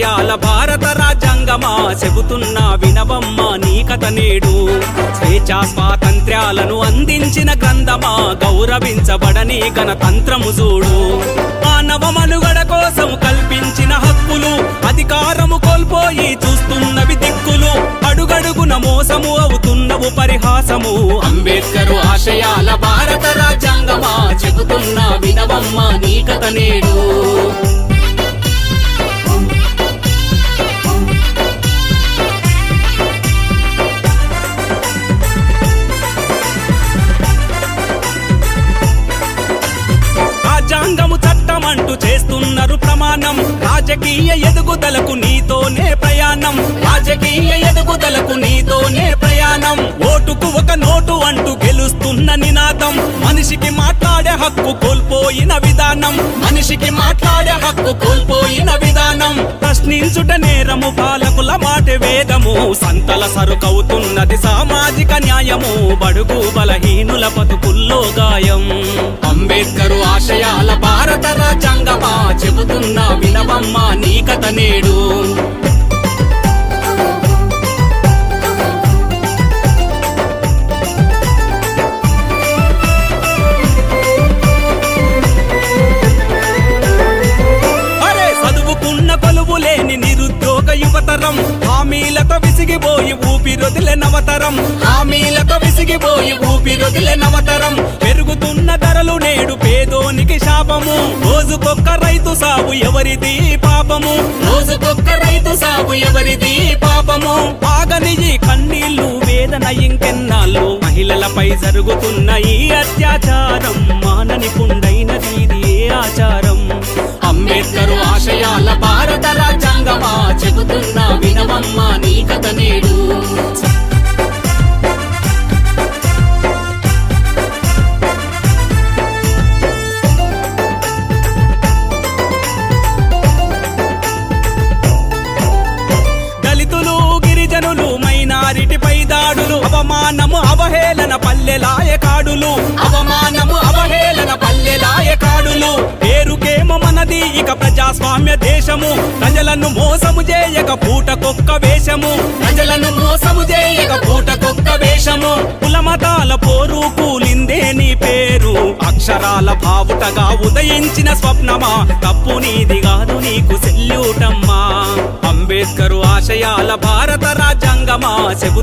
ఆశయాల భారత రాజ్యాంగమా చెబుతున్నా వినవమ్మా నీ కథ నేడు. స్వేచ్ఛా స్వాతంత్ర్యాలను అందించిన గ్రంథమా గౌరవించబడని గణతంత్రము చూడు. మానవ మనుగడ కోసం కల్పించిన హక్కులు అధికారము కోల్పోయి చూస్తున్నవి దిక్కులు. అడుగడుగున మోసము అవుతున్నవు పరిహాసము. అంబేద్కర్ ఆశయాల భారత రాజ్యాంగమా చెబుతున్నా వినవమ్మా నీ కథ నేడు. రాజ్యాంగము చట్టమంటూ చేస్తున్నారు ప్రమాణం. రాజకీయ ఎదుగుదలకు నీతోనే ప్రయాణం. రాజకీయ ఎదుగుదలకు నీతోనే ప్రయాణం. ఓటుకు ఒక నోటు అంటూ గెలుస్తున్న నినాదం. మనిషికి మాట్లాడే హక్కు కోల్పోయిన విధానం. మనిషికి మాట్లాడే హక్కు కోల్పోయిన విధానం. ప్రశ్నించుట నేరము పాలకుల మాట వేదము. సంతల సరుకవుతున్నది సామాజిక న్యాయము. బడుగు బలహీనుల బతుకుల్లో గాయం. అంబేద్కర్ ఆశయాల భారత రాజ్యాంగమా చెబుతున్నా వినవమ్మా నీ కథ నేడు. కొలువులేని నిరుద్యోగ యువతరం. హామీలతో విసిగిపోయి ఊపిరొదిలే నవతరం. హామీలతో విసిగిపోయి ఊపిరొదిలే నవతరం. పెరుగుతున్న ధరలు నేడు పేదోనికి శాపము. రోజుకొక్క రైతు సాగు ఎవరిది పాపము. రోజుకొక్క రైతు సాగు ఎవరిది పాపము. ఆగని ఈ కన్నీళ్లు వేదన ఇంకెన్నాళ్ళు. మహిళలపై జరుగుతున్న ఈ అత్యాచారం మానని పుండైనది ఇది ఏ ఆచారం. అంబేద్కర్ ఆశయాల భారత రాజ్యాంగమా చెబుతున్నా వినవమ్మా నీ కథ నేడు. దళితులు గిరిజనులు మైనారిటీపై దాడులు. అవమానము అవహేళన పల్లెలాయ కాడులు. అవమానము అవహేళన పల్లెలాయ కాడులు. పేరుకేమో మనది ఇక ప్రజాస్వామ్య దేశము. ప్రజలను మోసము చేయక పూటకొక్క వేషము. ప్రజలను మోసము చేయక పూటకొక్క వేషము. కులమతాల పోరు కూలిందే నీ పేరు. అక్షరాల భావుటగా ఉదయించిన స్వప్నమా. తప్పు నీది కాదు నీకు సెల్యూటమ్మా. అంబేద్కర్ ఆశయాల భారత రాజ్యాంగమా చెబుతూ